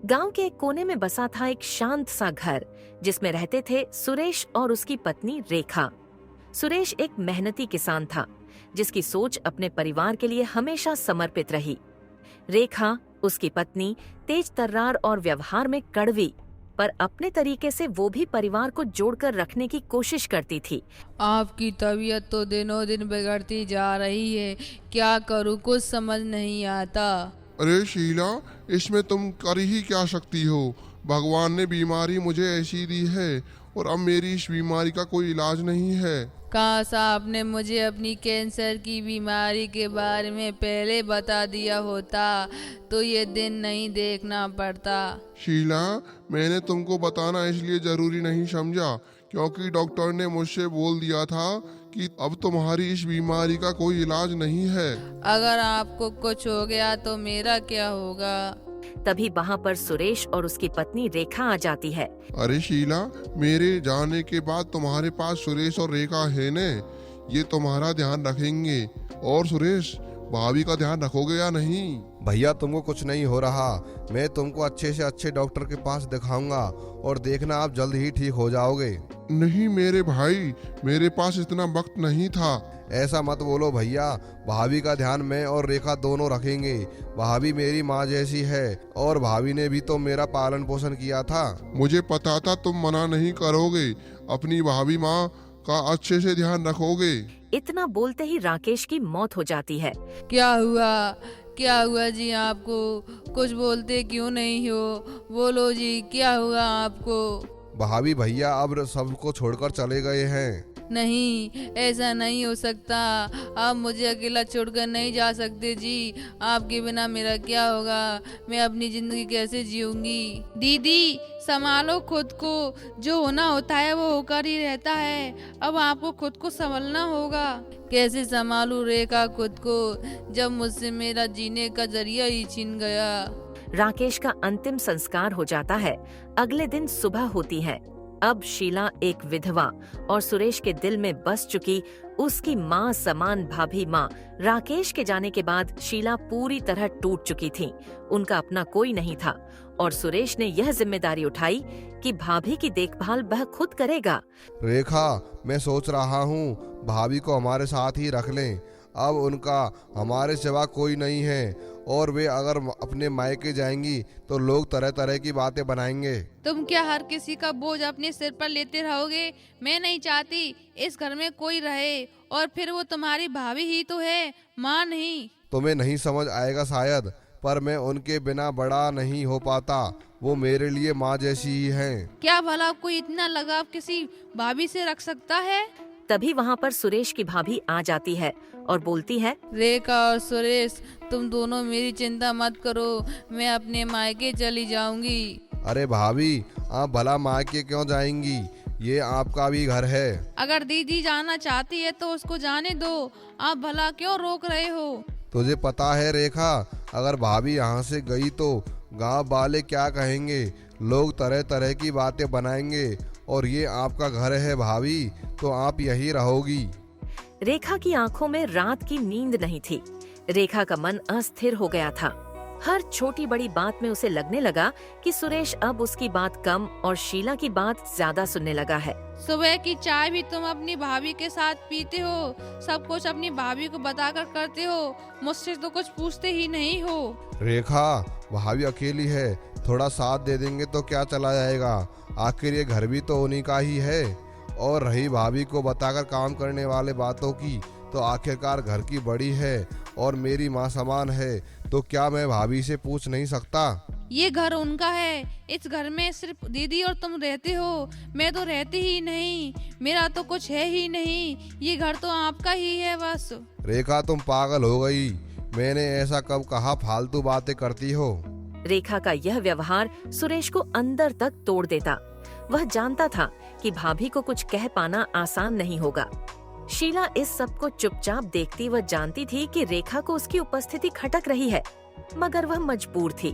गांव के एक कोने में बसा था एक शांत सा घर जिसमें रहते थे सुरेश और उसकी पत्नी रेखा। सुरेश एक मेहनती किसान था जिसकी सोच अपने परिवार के लिए हमेशा समर्पित रही। रेखा, उसकी पत्नी, तेज तर्रार और व्यवहार में कड़वी, पर अपने तरीके से वो भी परिवार को जोड़कर रखने की कोशिश करती थी। आपकी तबीयत तो दिनों दिन बिगड़ती जा रही है, क्या करूँ कुछ समझ नहीं आता। अरे शीला, इसमें तुम कर ही क्या सकती हो। भगवान ने बीमारी मुझे ऐसी दी है और अब मेरी इस बीमारी का कोई इलाज नहीं है। काश आपने मुझे अपनी कैंसर की बीमारी के बारे में पहले बता दिया होता तो ये दिन नहीं देखना पड़ता। शीला, मैंने तुमको बताना इसलिए जरूरी नहीं समझा क्योंकि डॉक्टर ने मुझसे बोल दिया था कि अब तुम्हारी इस बीमारी का कोई इलाज नहीं है। अगर आपको कुछ हो गया तो मेरा क्या होगा? तभी वहाँ पर सुरेश और उसकी पत्नी रेखा आ जाती है। अरे शीला, मेरे जाने के बाद तुम्हारे पास सुरेश और रेखा है ने, ये तुम्हारा ध्यान रखेंगे। और सुरेश, भाभी का ध्यान रखोगे या नहीं? भैया तुमको कुछ नहीं हो रहा, मैं तुमको अच्छे से अच्छे डॉक्टर के पास दिखाऊंगा और देखना आप जल्द ही ठीक हो जाओगे। नहीं मेरे भाई, मेरे पास इतना वक्त नहीं था। ऐसा मत बोलो भैया, भाभी का ध्यान मैं और रेखा दोनों रखेंगे। भाभी मेरी माँ जैसी है और भाभी ने भी तो मेरा पालन पोषण किया था। मुझे पता था तुम मना नहीं करोगे, अपनी भाभी माँ का अच्छे से ध्यान रखोगे। इतना बोलते ही राकेश की मौत हो जाती है। क्या हुआ? क्या हुआ जी आपको? कुछ बोलते क्यों नहीं हो? बोलो जी, क्या हुआ आपको? भाभी भैया अब सबको छोड़कर चले गए हैं। नहीं, ऐसा नहीं हो सकता। आप मुझे अकेला छोड़कर नहीं जा सकते जी। आपके बिना मेरा क्या होगा? मैं अपनी जिंदगी कैसे जीऊंगी? दीदी, संभालो खुद को। जो होना होता है वो होकर ही रहता है। अब आपको खुद को संभलना होगा। कैसे संभालूं रेखा खुद को जब मुझसे मेरा जीने का जरिया ही छीन गया। राकेश का अंतिम संस्कार हो जाता है। अगले दिन सुबह होती है। अब शीला एक विधवा और सुरेश के दिल में बस चुकी उसकी माँ समान भाभी माँ राकेश के जाने के बाद शीला पूरी तरह टूट चुकी थी। उनका अपना कोई नहीं था और सुरेश ने यह जिम्मेदारी उठाई कि भाभी की देखभाल वह खुद करेगा। रेखा, मैं सोच रहा हूँ भाभी को हमारे साथ ही रख लें। अब उनका हमारे सिवा कोई नहीं है और वे अगर अपने मायके जाएंगी तो लोग तरह तरह की बातें बनाएंगे। तुम क्या हर किसी का बोझ अपने सिर पर लेते रहोगे? मैं नहीं चाहती इस घर में कोई रहे, और फिर वो तुम्हारी भाभी ही तो है, माँ नहीं। तुम्हें नहीं समझ आएगा शायद, पर मैं उनके बिना बड़ा नहीं हो पाता। वो मेरे लिए माँ जैसी ही हैं। क्या भला कोई इतना लगाव किसी भाभी से रख सकता है? तभी वहाँ पर सुरेश की भाभी आ जाती है और बोलती है, रेखा और सुरेश, तुम दोनों मेरी चिंता मत करो, मैं अपने मायके चली जाऊंगी। अरे भाभी, आप भला मायके क्यों जाएंगी? ये आपका भी घर है। अगर दीदी जाना चाहती है तो उसको जाने दो, आप भला क्यों रोक रहे हो? तुझे पता है रेखा, अगर भाभी यहाँ से गई तो गांव वाले क्या कहेंगे? लोग तरह तरह की बातें बनाएंगे और ये आपका घर है भाभी, तो आप यही रहोगी। रेखा की आंखों में रात की नींद नहीं थी। रेखा का मन अस्थिर हो गया था। हर छोटी बड़ी बात में उसे लगने लगा कि सुरेश अब उसकी बात कम और शीला की बात ज्यादा सुनने लगा है। सुबह की चाय भी तुम अपनी भाभी के साथ पीते हो, सब कुछ अपनी भाभी को बताकर करते हो, मुझसे तो कुछ पूछते ही नहीं हो। रेखा, भाभी अकेली है, थोड़ा साथ दे देंगे तो क्या चला जाएगा? आखिर ये घर भी तो उन्हीं का ही है। और रही भाभी को बताकर काम करने वाले बातों की, तो आखिरकार घर की बड़ी है और मेरी माँ समान है, तो क्या मैं भाभी से पूछ नहीं सकता? ये घर उनका है, इस घर में सिर्फ दीदी और तुम रहते हो, मैं तो रहती ही नहीं, मेरा तो कुछ है ही नहीं, ये घर तो आपका ही है बस। रेखा, तुम पागल हो गई, मैंने ऐसा कब कहा? फालतू बातें करती हो। रेखा का यह व्यवहार सुरेश को अंदर तक तोड़ देता। वह जानता था कि भाभी को कुछ कह पाना आसान नहीं होगा। शीला इस सब को चुपचाप देखती वह जानती थी कि रेखा को उसकी उपस्थिति खटक रही है, मगर वह मजबूर थी।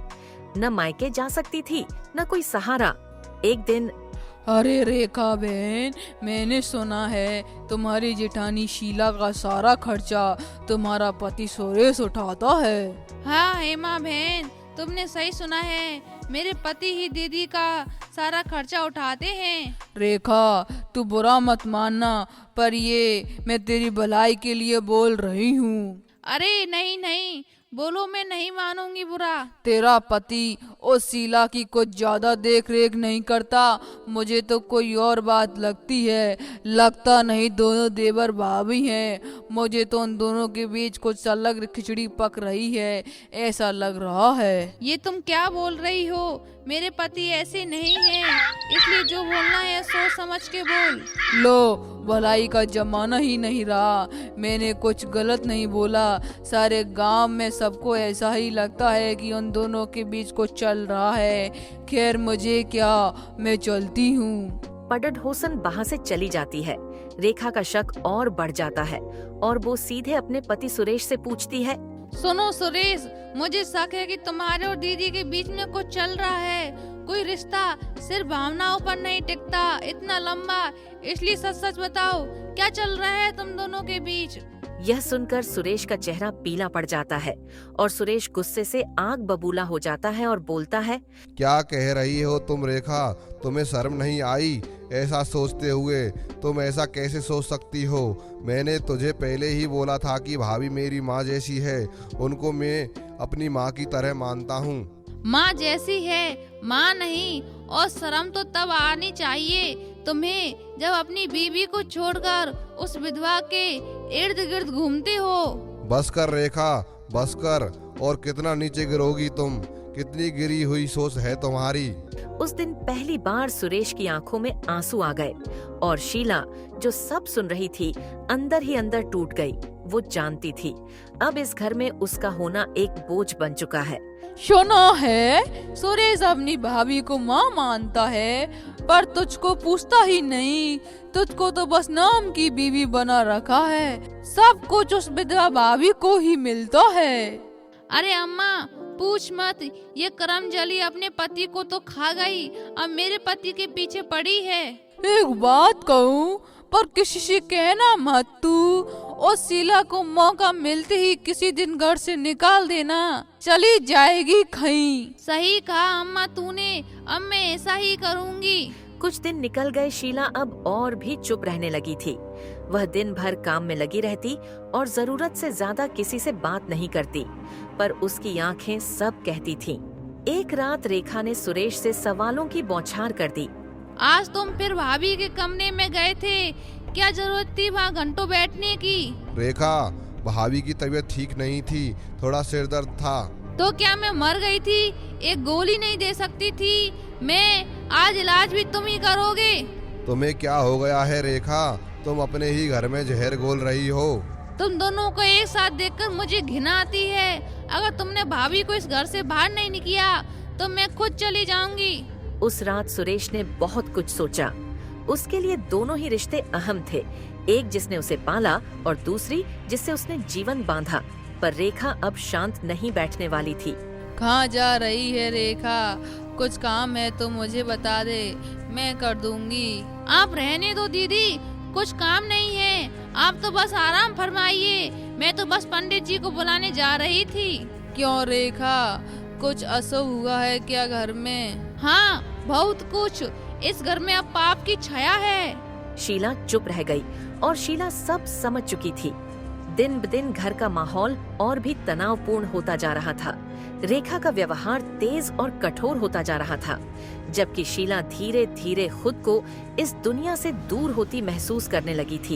न मायके जा सकती थी, न कोई सहारा। एक दिन, अरे रेखा बहन, मैंने सुना है तुम्हारी जेठानी शीला का सारा खर्चा तुम्हारा पति सुरेश उठाता है। हाँ हेमा बहन, तुमने सही सुना है, मेरे पति ही दीदी का सारा खर्चा उठाते हैं। रेखा, तू बुरा मत मानना, पर ये मैं तेरी भलाई के लिए बोल रही हूँ। अरे नहीं नहीं, बोलो, मैं नहीं मानूंगी बुरा। तेरा पति उस शीला की कुछ ज्यादा देख रेख नहीं करता, मुझे तो कोई और बात लगती है। लगता नहीं दोनों देवर भाभी हैं, मुझे तो उन दोनों के बीच कुछ अलग खिचड़ी पक रही है, ऐसा लग रहा है। ये तुम क्या बोल रही हो? मेरे पति ऐसे नहीं हैं, इसलिए जो बोलना है सोच समझ के बोल। लो, भलाई का जमाना ही नहीं रहा, मैंने कुछ गलत नहीं बोला। सारे गांव में सबको ऐसा ही लगता है कि उन दोनों के बीच कुछ चल रहा है। खैर मुझे क्या, मैं चलती हूँ। पडड होसन वहाँ से चली जाती है। रेखा का शक और बढ़ जाता है और वो सीधे अपने पति सुरेश से पूछती है, सुनो सुरेश, मुझे शक है कि तुम्हारे और दीदी के बीच में कुछ चल रहा है। कोई रिश्ता सिर्फ भावनाओं पर नहीं टिकता इतना लंबा, इसलिए सच सच बताओ, क्या चल रहा है तुम दोनों के बीच? यह सुनकर सुरेश का चेहरा पीला पड़ जाता है और सुरेश गुस्से से आग बबूला हो जाता है और बोलता है, क्या कह रही हो तुम रेखा? तुम्हें शर्म नहीं आई ऐसा सोचते हुए? तुम ऐसा कैसे सोच सकती हो? मैंने तुझे पहले ही बोला था कि भाभी मेरी माँ जैसी है, उनको मैं अपनी माँ की तरह मानता हूँ। माँ जैसी है, माँ नहीं। और शर्म तो तब आनी चाहिए तुम्हें जब अपनी बीवी को छोड़कर उस विधवा के इर्द गिर्द घूमते हो। बस कर रेखा, बस कर। और कितना नीचे गिरोगी तुम? कितनी गिरी हुई सोच है तुम्हारी। उस दिन पहली बार सुरेश की आंखों में आंसू आ गए और शीला, जो सब सुन रही थी, अंदर ही अंदर टूट गई। वो जानती थी अब इस घर में उसका होना एक बोझ बन चुका है। सुना है सुरेश अपनी भाभी को माँ मानता है, पर तुझको पूछता ही नहीं। तुझको तो बस नाम की बीवी बना रखा है, सब कुछ उस विधवा भाभी को ही मिलता है। अरे अम्मा पूछ मत, ये करमजली अपने पति को तो खा गई, अब मेरे पति के पीछे पड़ी है। एक बात कहूँ, पर किसी से कहना मत तू। उस शीला को मौका मिलते ही किसी दिन घर से निकाल देना, चली जाएगी कहीं। सही कहा अम्मा तूने, अब मैं ऐसा ही करूँगी। कुछ दिन निकल गए। शीला अब और भी चुप रहने लगी थी। वह दिन भर काम में लगी रहती और जरूरत से ज्यादा किसी से बात नहीं करती, पर उसकी आंखें सब कहती थीं। एक रात रेखा ने सुरेश से सवालों की बौछार कर दी। आज तुम फिर भाभी के कमरे में गए थे, क्या जरूरत थी वहाँ घंटों बैठने की? रेखा, भाभी की तबीयत ठीक नहीं थी, थोड़ा सिर दर्द था। तो क्या मैं मर गई थी? एक गोली नहीं दे सकती थी मैं? आज इलाज भी तुम ही करोगे। तुम्हें क्या हो गया है रेखा? तुम अपने ही घर में जहर घोल रही हो। तुम दोनों को एक साथ देखकर मुझे घिना आती है। अगर तुमने भाभी को इस घर से बाहर नहीं किया तो मैं खुद चली जाऊंगी। उस रात सुरेश ने बहुत कुछ सोचा। उसके लिए दोनों ही रिश्ते अहम थे, एक जिसने उसे पाला और दूसरी जिससे उसने जीवन बांधा। पर रेखा अब शांत नहीं बैठने वाली थी। कहाँ जा रही है रेखा? कुछ काम है तो मुझे बता दे, मैं कर दूंगी। आप रहने दो दीदी, कुछ काम नहीं है, आप तो बस आराम फरमाइए। मैं तो बस पंडित जी को बुलाने जा रही थी। क्यों रेखा, कुछ असुभ हुआ है क्या घर में? हाँ बहुत कुछ, इस घर में अब पाप की छाया है। शीला चुप रह गई और शीला सब समझ चुकी थी। दिन ब दिन घर का माहौल और भी तनावपूर्ण होता जा रहा था। रेखा का व्यवहार तेज और कठोर होता जा रहा था, जबकि शीला धीरे धीरे खुद को इस दुनिया से दूर होती महसूस करने लगी थी।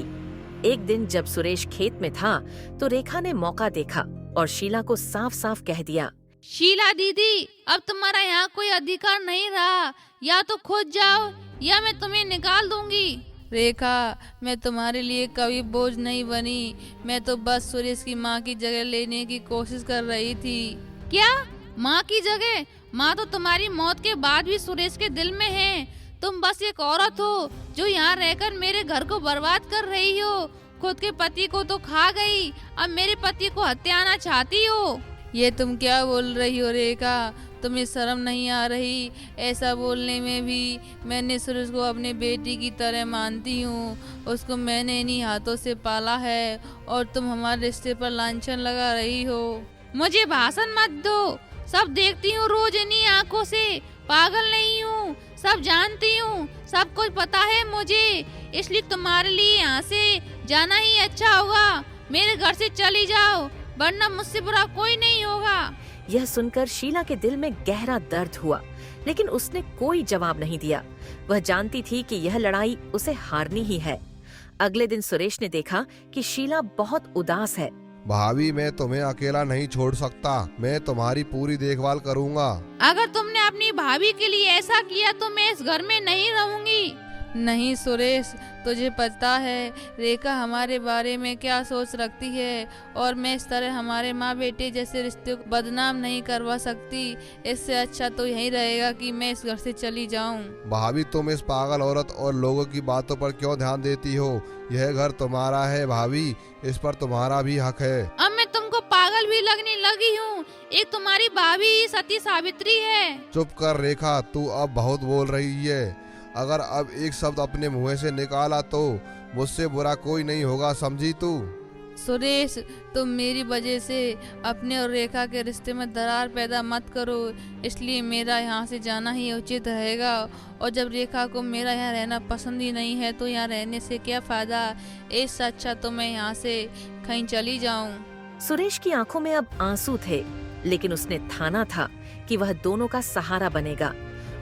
एक दिन जब सुरेश खेत में था तो रेखा ने मौका देखा और शीला को साफ साफ कह दिया, शीला दीदी, अब तुम्हारा यहाँ कोई अधिकार नहीं रहा, या तो खुद जाओ या मैं तुम्हें निकाल दूंगी। रेखा, मैं तुम्हारे लिए कभी बोझ नहीं बनी, मैं तो बस सुरेश की माँ की जगह लेने की कोशिश कर रही थी। क्या माँ की जगह? माँ तो तुम्हारी मौत के बाद भी सुरेश के दिल में है। तुम बस एक औरत हो जो यहाँ रहकर मेरे घर को बर्बाद कर रही हो। खुद के पति को तो खा गई, अब मेरे पति को हत्याना चाहती हो। ये तुम क्या बोल रही हो रेखा? तुम्हें शर्म नहीं आ रही? ऐसा बोलने में भी मैंने सुरेश को अपने बेटी की तरह मानती हूँ, उसको मैंने इन्हीं हाथों से पाला है और तुम हमारे रिश्ते पर लांछन लगा रही हो। मुझे भाषण मत दो, सब देखती हूँ रोज इन्हीं आंखों से, पागल नहीं हूँ, सब जानती हूँ, सब कुछ पता है मुझे, इसलिए तुम्हारे लिए यहाँ से जाना ही अच्छा होगा। मेरे घर से चली जाओ, वरना मुझसे बुरा कोई नहीं होगा। यह सुनकर शीला के दिल में गहरा दर्द हुआ, लेकिन उसने कोई जवाब नहीं दिया। वह जानती थी कि यह लड़ाई उसे हारनी ही है। अगले दिन सुरेश ने देखा कि शीला बहुत उदास है। भाभी, मैं तुम्हें अकेला नहीं छोड़ सकता, मैं तुम्हारी पूरी देखभाल करूंगा। अगर तुमने अपनी भाभी के लिए ऐसा किया तो मैं इस घर में नहीं रहूंगी। नहीं सुरेश, तुझे पता है रेखा हमारे बारे में क्या सोच रखती है, और मैं इस तरह हमारे माँ बेटे जैसे रिश्ते को बदनाम नहीं करवा सकती। इससे अच्छा तो यही रहेगा कि मैं इस घर से चली जाऊं। भाभी, तुम इस पागल औरत और लोगों की बातों पर क्यों ध्यान देती हो? यह घर तुम्हारा है भाभी, इस पर तुम्हारा भी हक है। अब मैं तुमको पागल भी लगने लगी हूँ। एक तुम्हारी भाभी सती सावित्री है। चुप कर रेखा, तू अब बहुत बोल रही है। अगर अब एक शब्द अपने मुंह से निकाला तो मुझसे बुरा कोई नहीं होगा, समझी तू? सुरेश, तुम मेरी वजह से अपने और रेखा के रिश्ते में दरार पैदा मत करो, इसलिए मेरा यहाँ से जाना ही उचित रहेगा। और जब रेखा को मेरा यहाँ रहना पसंद ही नहीं है तो यहाँ रहने से क्या फायदा? इससे अच्छा तो मैं यहाँ से कहीं चली जाऊँ। सुरेश की आंखों में अब आंसू थे, लेकिन उसने ठाना था कि वह दोनों का सहारा बनेगा।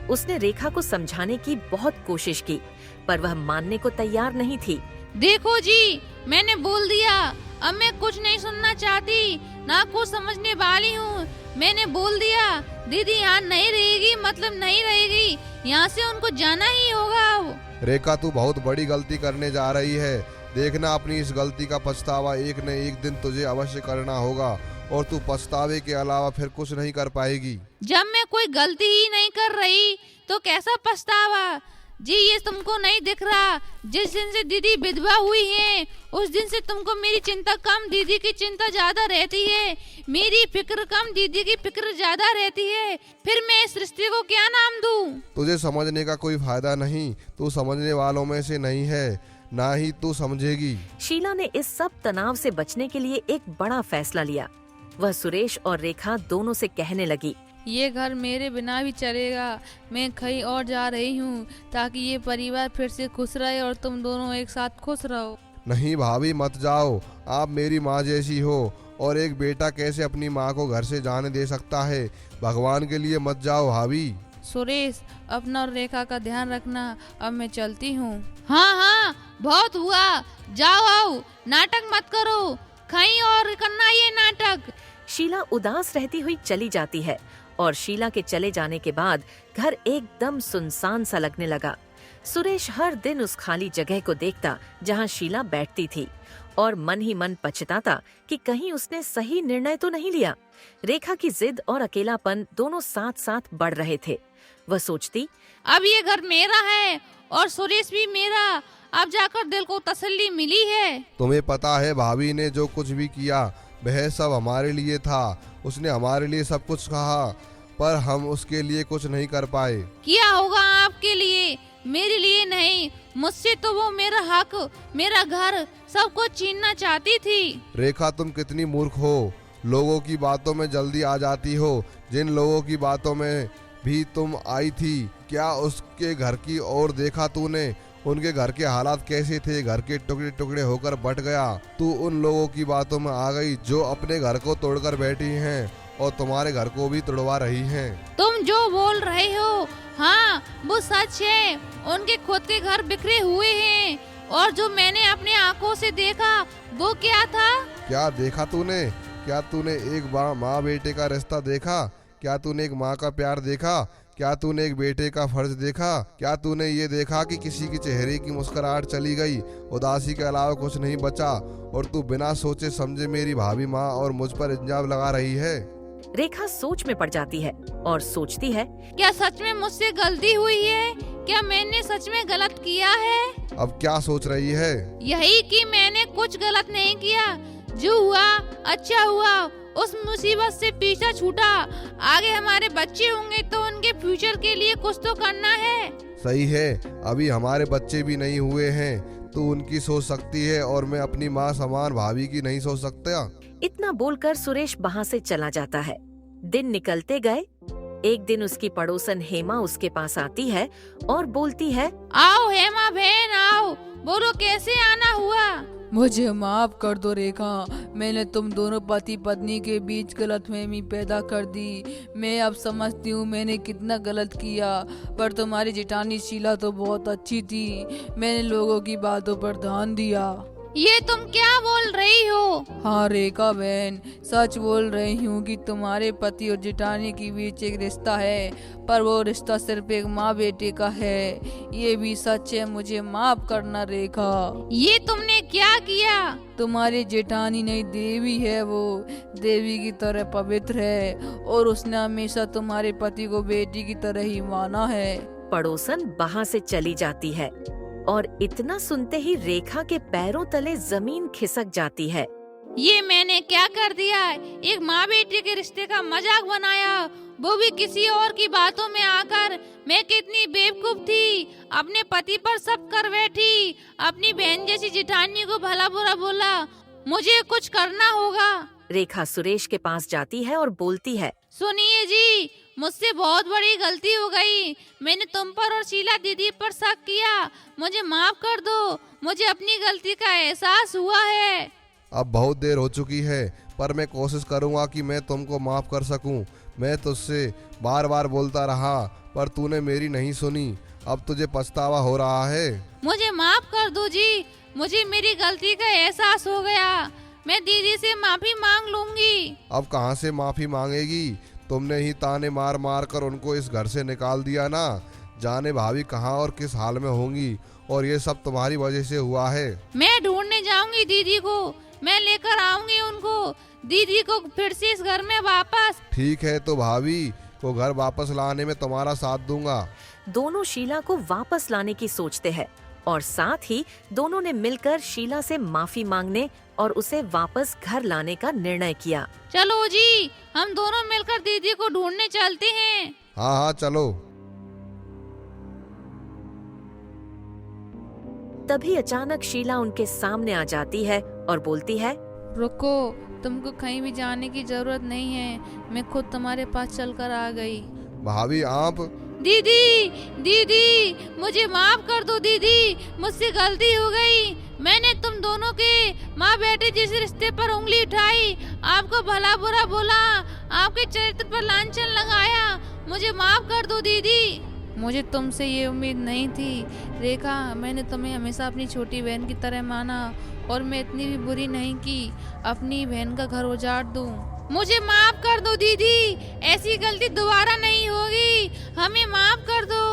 उसने रेखा को समझाने की बहुत कोशिश की, पर वह मानने को तैयार नहीं थी। देखो जी, मैंने बोल दिया, अब मैं कुछ नहीं सुनना चाहती, ना कुछ समझने वाली हूँ। मैंने बोल दिया, दीदी यहाँ नहीं रहेगी मतलब नहीं रहेगी, यहाँ से उनको जाना ही होगा। रेखा, तू बहुत बड़ी गलती करने जा रही है। देखना, अपनी इस गलती का पछतावा एक न एक दिन तुझे अवश्य करना होगा, और तू पछतावे के अलावा फिर कुछ नहीं कर पाएगी। जब मैं कोई गलती ही नहीं कर रही तो कैसा पछतावा? जी, ये तुमको नहीं दिख रहा? जिस दिन से दीदी विधवा हुई है उस दिन से तुमको मेरी चिंता कम, दीदी की चिंता ज्यादा रहती है। मेरी फिक्र कम, दीदी की फिक्र ज्यादा रहती है। फिर मैं इस रिश्ते को क्या नाम दूं? तुझे समझने का कोई फायदा नहीं, तू समझने वालों में से नहीं है, ना ही तू समझेगी। शीला ने इस सब तनाव से बचने के लिए एक बड़ा फैसला लिया। वह सुरेश और रेखा दोनों से कहने लगी, ये घर मेरे बिना भी चलेगा, मैं कहीं और जा रही हूँ ताकि ये परिवार फिर से खुश रहे और तुम दोनों एक साथ खुश रहो। नहीं भाभी, मत जाओ, आप मेरी माँ जैसी हो, और एक बेटा कैसे अपनी माँ को घर से जाने दे सकता है? भगवान के लिए मत जाओ भाभी। सुरेश, अपना और रेखा का ध्यान रखना, अब मैं चलती हूँ। हाँ हाँ, बहुत हुआ, जाओ आओ, नाटक मत करो, कहीं और करना ये नाटक। शीला उदास रहती हुई चली जाती है, और शीला के चले जाने के बाद घर एकदम सुनसान सा लगने लगा। सुरेश हर दिन उस खाली जगह को देखता जहाँ शीला बैठती थी, और मन ही मन पछताता कि कहीं उसने सही निर्णय तो नहीं लिया। रेखा की जिद और अकेलापन दोनों साथ साथ बढ़ रहे थे। वह सोचती, अब ये घर मेरा है और सुरेश भी मेरा, अब जाकर दिल को तसल्ली मिली है। तुम्हें पता है भाभी ने जो कुछ भी किया वह सब हमारे लिए था। उसने हमारे लिए सब कुछ कहा, पर हम उसके लिए कुछ नहीं कर पाए। क्या होगा आपके लिए, मेरे लिए नहीं। मुझसे तो वो मेरा हक, मेरा घर सब कुछ छीनना चाहती थी। रेखा, तुम कितनी मूर्ख हो, लोगों की बातों में जल्दी आ जाती हो। जिन लोगों की बातों में भी तुम आई थी, क्या उसके घर की ओर देखा तूने? उनके घर के हालात कैसे थे? घर के टुकड़े टुकड़े होकर बट गया। तू उन लोगों की बातों में आ गई जो अपने घर को तोड़कर बैठी हैं और तुम्हारे घर को भी तोड़वा रही हैं। तुम जो बोल रहे हो, हाँ वो सच है। उनके खुद के घर बिखरे हुए हैं, और जो मैंने अपने आंखों से देखा वो क्या था? क्या देखा तूने? क्या तूने एक माँ बेटे का रिश्ता देखा? क्या तूने एक माँ का प्यार देखा? क्या तूने एक बेटे का फर्ज देखा? क्या तूने ये देखा कि किसी की चेहरे की मुस्कुराहट चली गई, उदासी के अलावा कुछ नहीं बचा, और तू बिना सोचे समझे मेरी भाभी माँ और मुझ पर इल्जाम लगा रही है? रेखा सोच में पड़ जाती है और सोचती है, क्या सच में मुझसे गलती हुई है? क्या मैंने सच में गलत किया है? अब क्या सोच रही है? यही कि मैंने कुछ गलत नहीं किया, जो हुआ अच्छा हुआ। उस मुसीबत से पीछा छूटा। आगे हमारे बच्चे होंगे तो उनके फ्यूचर के लिए कुछ तो करना है। सही है, अभी हमारे बच्चे भी नहीं हुए हैं, तू उनकी सोच सकती है और मैं अपनी माँ समान भाभी की नहीं सोच सकता। इतना बोलकर सुरेश वहाँ से चला जाता है। दिन निकलते गए। एक दिन उसकी पड़ोसन हेमा उसके पास आती है और बोलती है, आओ हेमा बहन आओ, बोलो कैसे आना हुआ। मुझे माफ कर दो रेखा, मैंने तुम दोनों पति पत्नी के बीच गलतफहमी पैदा कर दी। मैं अब समझती हूँ मैंने कितना गलत किया, पर तुम्हारी जेठानी शीला तो बहुत अच्छी थी। मैंने लोगों की बातों पर ध्यान दिया। ये तुम क्या बोल रही हो? हाँ रेखा बहन, सच बोल रही हूँ कि तुम्हारे पति और जेठानी के बीच एक रिश्ता है, पर वो रिश्ता सिर्फ एक माँ बेटे का है। ये भी सच है, मुझे माफ करना रेखा। ये तुमने क्या किया? तुम्हारी जेठानी नहीं देवी है, वो देवी की तरह पवित्र है और उसने हमेशा तुम्हारे पति को बेटी की तरह ही माना है। पड़ोसन वहाँ से चली जाती है और इतना सुनते ही रेखा के पैरों तले जमीन खिसक जाती है। ये मैंने क्या कर दिया? एक माँ बेटे के रिश्ते का मजाक बनाया, वो भी किसी और की बातों में आकर। मैं कितनी बेवकूफ थी, अपने पति पर सब कर बैठी, अपनी बहन जैसी जेठानी को भला बुरा बोला। मुझे कुछ करना होगा। रेखा सुरेश के पास जाती है और बोलती है, सुनिए जी, मुझसे बहुत बड़ी गलती हो गई। मैंने तुम पर और शीला दीदी पर शक किया, मुझे माफ कर दो। मुझे अपनी गलती का एहसास हुआ है। अब बहुत देर हो चुकी है, पर मैं कोशिश करूँगा कि मैं तुमको माफ़ कर सकूँ। मैं तुझसे बार बार बोलता रहा, पर तूने मेरी नहीं सुनी। अब तुझे पछतावा हो रहा है। मुझे माफ कर दो जी, मुझे मेरी गलती का एहसास हो गया। मैं दीदी से माफी मांग लूंगी। अब कहाँ से माफ़ी मांगेगी? तुमने ही ताने मार मार कर उनको इस घर से निकाल दिया ना। जाने भाभी कहाँ और किस हाल में होंगी, और ये सब तुम्हारी वजह से हुआ है। मैं ढूंढने जाऊंगी दीदी को, मैं लेकर आऊंगी उनको, दीदी को फिर से इस घर में वापस। ठीक है, तो भाभी को घर वापस लाने में तुम्हारा साथ दूंगा। दोनों शीला को वापस लाने की सोचते हैं और साथ ही दोनों ने मिलकर शीला से माफी मांगने और उसे वापस घर लाने का निर्णय किया। चलो जी, हम दोनों मिलकर दीदी को ढूंढने चलते हैं। हाँ हाँ चलो। तभी अचानक शीला उनके सामने आ जाती है और बोलती है, रुको, तुमको कहीं भी जाने की जरूरत नहीं है, मैं खुद तुम्हारे पास चलकर आ गई। भाभी आप? दीदी, दीदी, मुझे माफ कर दो दीदी, मुझसे गलती हो गई। मैंने तुम दोनों के माँ बेटे जिस रिश्ते पर उंगली उठाई, आपको भला बुरा बोला, आपके चरित्र पर लांछन लगाया। मुझे माफ कर दो दीदी। मुझे तुमसे ये उम्मीद नहीं थी रेखा, मैंने तुम्हें हमेशा अपनी छोटी बहन की तरह माना और मैं इतनी भी बुरी नहीं कि अपनी बहन का घर उजाड़ दूं। मुझे माफ कर दो दीदी, ऐसी गलती दोबारा नहीं होगी। हमें माफ कर दो,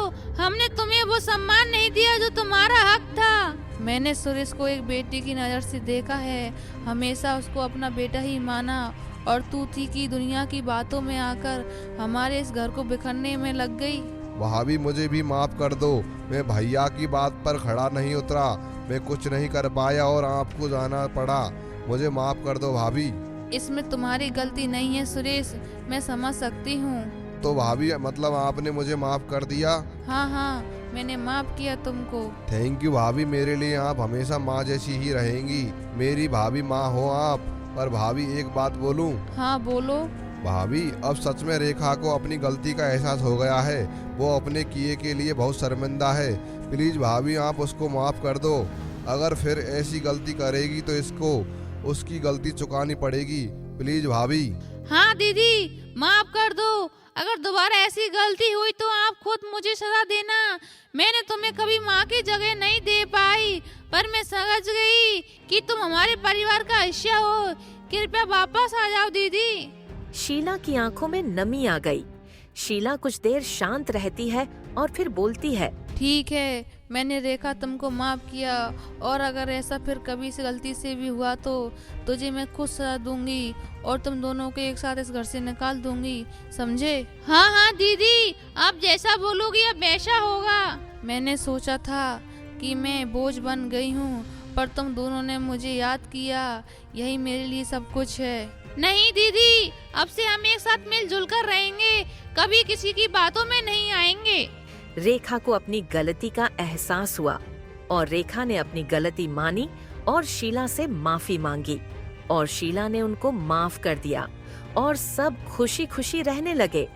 हमने तुम्हें वो सम्मान नहीं दिया जो तुम्हारा हक था। मैंने सुरेश को एक बेटे की नज़र से देखा है, हमेशा उसको अपना बेटा ही माना, और तू थी कि दुनिया की बातों में आकर हमारे इस घर को बिखरने में लग गई। भाभी मुझे भी माफ कर दो, मैं भैया की बात पर खड़ा नहीं उतरा, मैं कुछ नहीं कर पाया और आपको जाना पड़ा। मुझे माफ कर दो भाभी। इसमें तुम्हारी गलती नहीं है सुरेश, मैं समझ सकती हूँ। तो भाभी मतलब आपने मुझे माफ कर दिया? हाँ हाँ, मैंने माफ किया तुमको। थैंक यू भाभी, मेरे लिए आप हमेशा माँ जैसी ही रहेंगी। मेरी भाभी माँ हो आप। पर भाभी एक बात बोलूं? हाँ बोलो। भाभी अब सच में रेखा को अपनी गलती का एहसास हो गया है, वो अपने किए के लिए बहुत शर्मिंदा है। प्लीज भाभी आप उसको माफ कर दो। अगर फिर ऐसी गलती करेगी तो इसको उसकी गलती चुकानी पड़ेगी। प्लीज भाभी। हाँ दीदी, माफ कर दो। अगर दोबारा ऐसी गलती हुई तो आप खुद मुझे सजा देना। मैंने तुम्हें कभी माँ की जगह नहीं दे पाई, पर मैं समझ गई कि तुम हमारे परिवार का हिस्सा हो। कृपया वापस आ जाओ दीदी। शीला की आंखों में नमी आ गई। शीला कुछ देर शांत रहती है और फिर बोलती है, ठीक है, मैंने रेखा तुमको माफ किया, और अगर ऐसा फिर कभी से गलती से भी हुआ तो तुझे मैं खुद सजा दूंगी और तुम दोनों को एक साथ इस घर से निकाल दूंगी, समझे? हाँ हाँ दीदी, आप जैसा बोलोगी अब वैसा होगा। मैंने सोचा था कि मैं बोझ बन गई हूँ, पर तुम दोनों ने मुझे याद किया, यही मेरे लिए सब कुछ है। नहीं दीदी, अब से हम एक साथ मिलजुल कर रहेंगे, कभी किसी की बातों में नहीं आएंगे। रेखा को अपनी गलती का एहसास हुआ और रेखा ने अपनी गलती मानी और शीला से माफी मांगी और शीला ने उनको माफ कर दिया और सब खुशी खुशी रहने लगे।